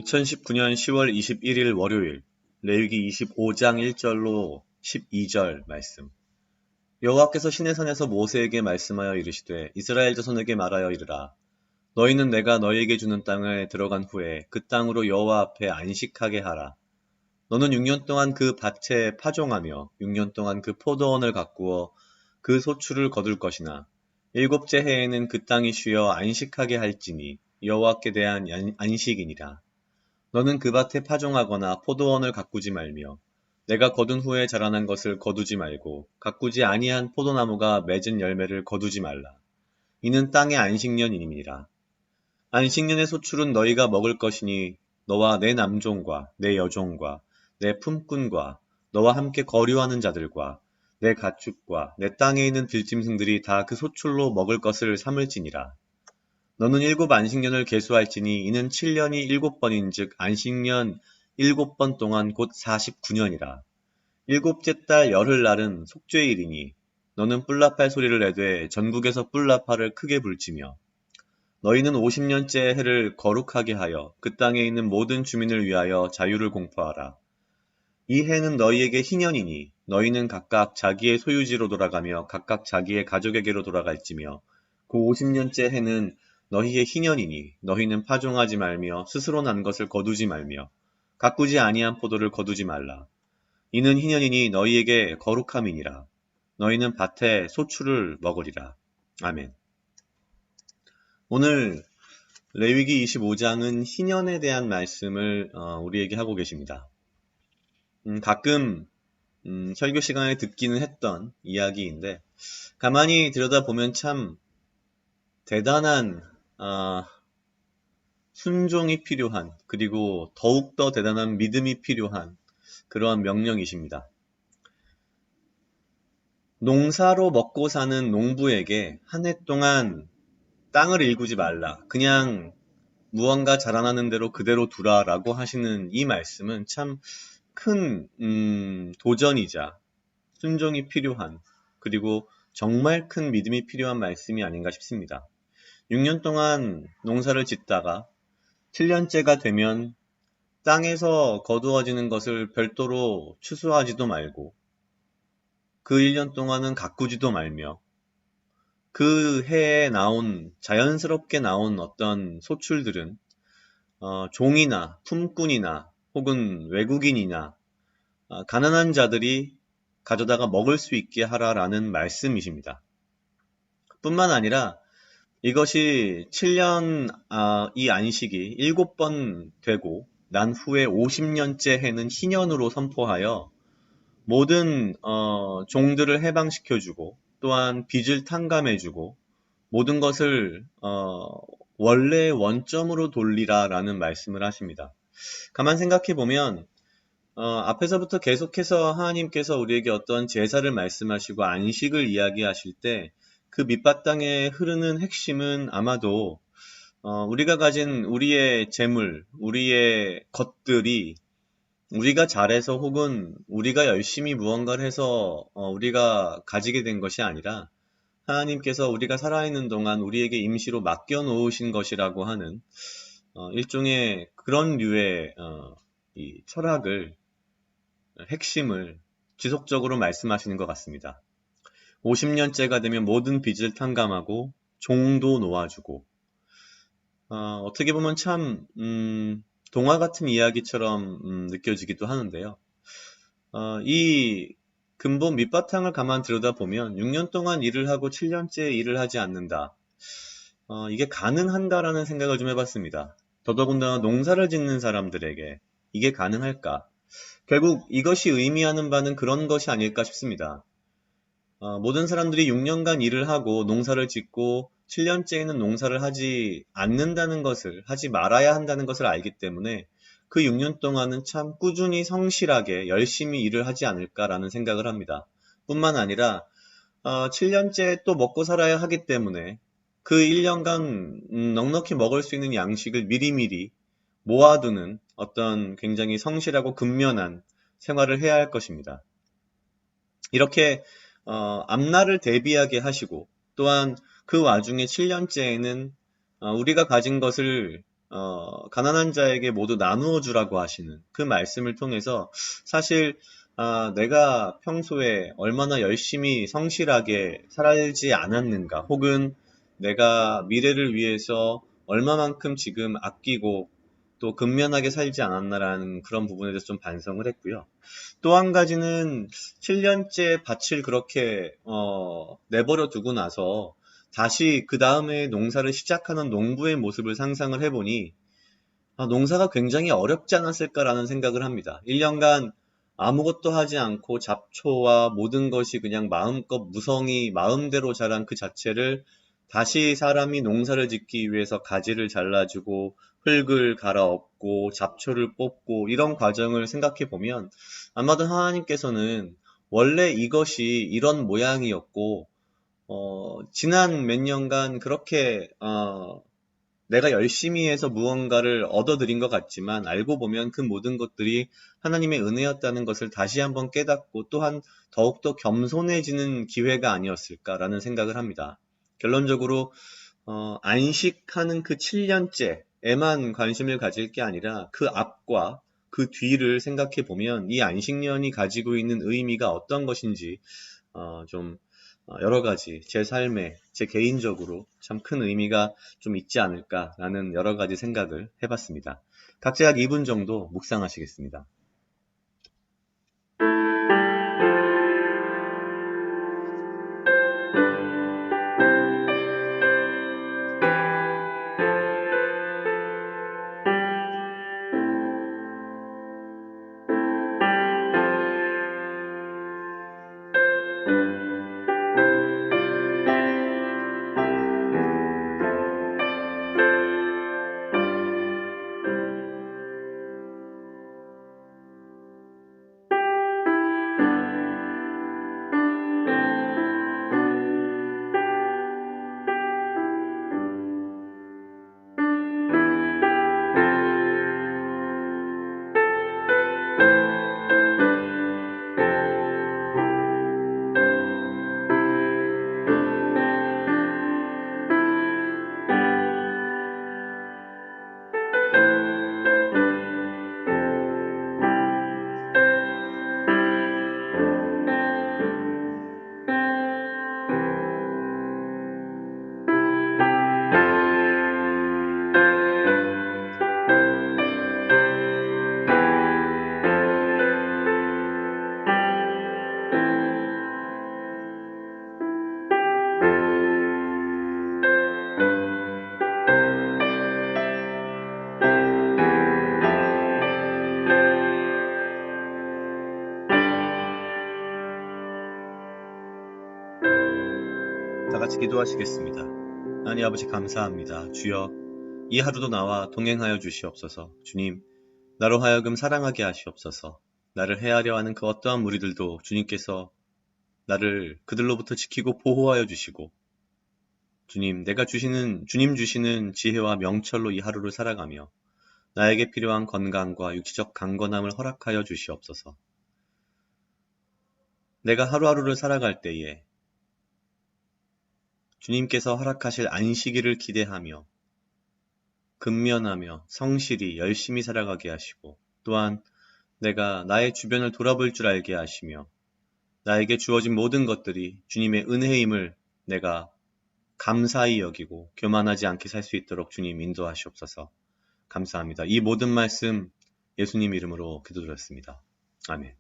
2019년 10월 21일 월요일 레위기 25장 1절로 12절 말씀. 여호와께서 시내산에서 모세에게 말씀하여 이르시되 이스라엘 자손에게 말하여 이르라. 너희는 내가 너희에게 주는 땅에 들어간 후에 그 땅으로 여호와 앞에 안식하게 하라. 너는 6년 동안 그 밭에 파종하며 6년 동안 그 포도원을 가꾸어 그 소출을 거둘 것이나 일곱째 해에는 그 땅이 쉬어 안식하게 할지니 여호와께 대한 안식이니라. 너는 그 밭에 파종하거나 포도원을 가꾸지 말며 내가 거둔 후에 자라난 것을 거두지 말고 가꾸지 아니한 포도나무가 맺은 열매를 거두지 말라. 이는 땅의 안식년이니라. 안식년의 소출은 너희가 먹을 것이니 너와 내 남종과 내 여종과 내 품꾼과 너와 함께 거류하는 자들과 내 가축과 내 땅에 있는 들짐승들이 다 그 소출로 먹을 것을 삼을지니라. 너는 7 안식년을 계수할지니 이는 7년이 7번인즉 안식년 7번 동안 곧 49년이라. 7째 달 열흘날은 속죄일이니 너는 뿔나팔 소리를 내되 전국에서 뿔나팔을 크게 불지며 너희는 50년째 해를 거룩하게 하여 그 땅에 있는 모든 주민을 위하여 자유를 공포하라. 이 해는 너희에게 희년이니 너희는 각각 자기의 소유지로 돌아가며 각각 자기의 가족에게로 돌아갈지며 그 50년째 해는 너희의 희년이니 너희는 파종하지 말며 스스로 난 것을 거두지 말며 가꾸지 아니한 포도를 거두지 말라. 이는 희년이니 너희에게 거룩함이니라. 너희는 밭에 소출을 먹으리라. 아멘. 오늘 레위기 25장은 희년에 대한 말씀을 우리에게 하고 계십니다. 가끔 설교 시간에 듣기는 했던 이야기인데 가만히 들여다보면 참 대단한 순종이 필요한, 그리고 더욱더 대단한 믿음이 필요한 그러한 명령이십니다. 농사로 먹고 사는 농부에게 한 해 동안 땅을 일구지 말라, 그냥 무언가 자라나는 대로 그대로 두라라고 하시는 이 말씀은 참 큰 도전이자 순종이 필요한, 그리고 정말 큰 믿음이 필요한 말씀이 아닌가 싶습니다. 6년 동안 농사를 짓다가 7년째가 되면 땅에서 거두어지는 것을 별도로 추수하지도 말고 그 1년 동안은 가꾸지도 말며 그 해에 자연스럽게 나온 어떤 소출들은 종이나 품꾼이나 혹은 외국인이나 가난한 자들이 가져다가 먹을 수 있게 하라라는 말씀이십니다. 뿐만 아니라 이것이 7년 이 안식이 7번 되고 난 후에 50년째 해는 희년으로 선포하여 모든 종들을 해방시켜주고 또한 빚을 탕감해주고 모든 것을 원래의 원점으로 돌리라라는 말씀을 하십니다. 가만 생각해보면 앞에서부터 계속해서 하나님께서 우리에게 어떤 제사를 말씀하시고 안식을 이야기하실 때 그 밑바탕에 흐르는 핵심은 아마도 우리가 가진 우리의 재물, 우리의 것들이 우리가 잘해서 혹은 우리가 열심히 무언가를 해서 우리가 가지게 된 것이 아니라 하나님께서 우리가 살아있는 동안 우리에게 임시로 맡겨놓으신 것이라고 하는 일종의 그런 류의 이 철학을, 핵심을 지속적으로 말씀하시는 것 같습니다. 50년째가 되면 모든 빚을 탕감하고 종도 놓아주고 어떻게 보면 참 동화 같은 이야기처럼 느껴지기도 하는데요. 이 근본 밑바탕을 가만 들여다보면 6년 동안 일을 하고 7년째 일을 하지 않는다. 이게 가능한가라는 생각을 좀 해봤습니다. 더더군다나 농사를 짓는 사람들에게 이게 가능할까? 결국 이것이 의미하는 바는 그런 것이 아닐까 싶습니다. 모든 사람들이 6년간 일을 하고 농사를 짓고 7년째에는 농사를 하지 않는다는 것을, 하지 말아야 한다는 것을 알기 때문에 그 6년 동안은 참 꾸준히 성실하게 열심히 일을 하지 않을까라는 생각을 합니다. 뿐만 아니라 7년째 또 먹고 살아야 하기 때문에 그 1년간 넉넉히 먹을 수 있는 양식을 미리미리 모아두는 어떤 굉장히 성실하고 근면한 생활을 해야 할 것입니다. 이렇게 앞날을 대비하게 하시고 또한 그 와중에 7년째에는 우리가 가진 것을 가난한 자에게 모두 나누어 주라고 하시는 그 말씀을 통해서 사실 내가 평소에 얼마나 열심히 성실하게 살지 않았는가, 혹은 내가 미래를 위해서 얼마만큼 지금 아끼고 또 근면하게 살지 않았나라는 그런 부분에 대해서 좀 반성을 했고요. 또 한 가지는 7년째 밭을 그렇게 내버려 두고 나서 다시 그 다음에 농사를 시작하는 농부의 모습을 상상을 해보니 농사가 굉장히 어렵지 않았을까라는 생각을 합니다. 1년간 아무것도 하지 않고 잡초와 모든 것이 그냥 마음껏 무성히 마음대로 자란 그 자체를 다시 사람이 농사를 짓기 위해서 가지를 잘라주고 흙을 갈아엎고 잡초를 뽑고 이런 과정을 생각해 보면 아마도 하나님께서는 원래 이것이 이런 모양이었고 지난 몇 년간 그렇게 내가 열심히 해서 무언가를 얻어들인 것 같지만 알고 보면 그 모든 것들이 하나님의 은혜였다는 것을 다시 한번 깨닫고 또한 더욱더 겸손해지는 기회가 아니었을까라는 생각을 합니다. 결론적으로 안식하는 그 7년째에만 관심을 가질 게 아니라 그 앞과 그 뒤를 생각해 보면 이 안식년이 가지고 있는 의미가 어떤 것인지 좀 여러 가지 제 삶에 제 개인적으로 참 큰 의미가 좀 있지 않을까라는 여러 가지 생각을 해봤습니다. 각자 약 2분 정도 묵상하시겠습니다. 다 같이 기도하시겠습니다. 하나님 아버지 감사합니다. 주여, 이 하루도 나와 동행하여 주시옵소서. 주님, 나로 하여금 사랑하게 하시옵소서. 나를 헤아려 하는 그 어떠한 무리들도 주님께서 나를 그들로부터 지키고 보호하여 주시고, 주님 주시는 지혜와 명철로 이 하루를 살아가며 나에게 필요한 건강과 육체적 강건함을 허락하여 주시옵소서. 내가 하루하루를 살아갈 때에 주님께서 허락하실 안식일을 기대하며 근면하며 성실히 열심히 살아가게 하시고, 또한 내가 나의 주변을 돌아볼 줄 알게 하시며 나에게 주어진 모든 것들이 주님의 은혜임을 내가 감사히 여기고 교만하지 않게 살 수 있도록 주님 인도하시옵소서. 감사합니다. 이 모든 말씀 예수님 이름으로 기도드렸습니다. 아멘.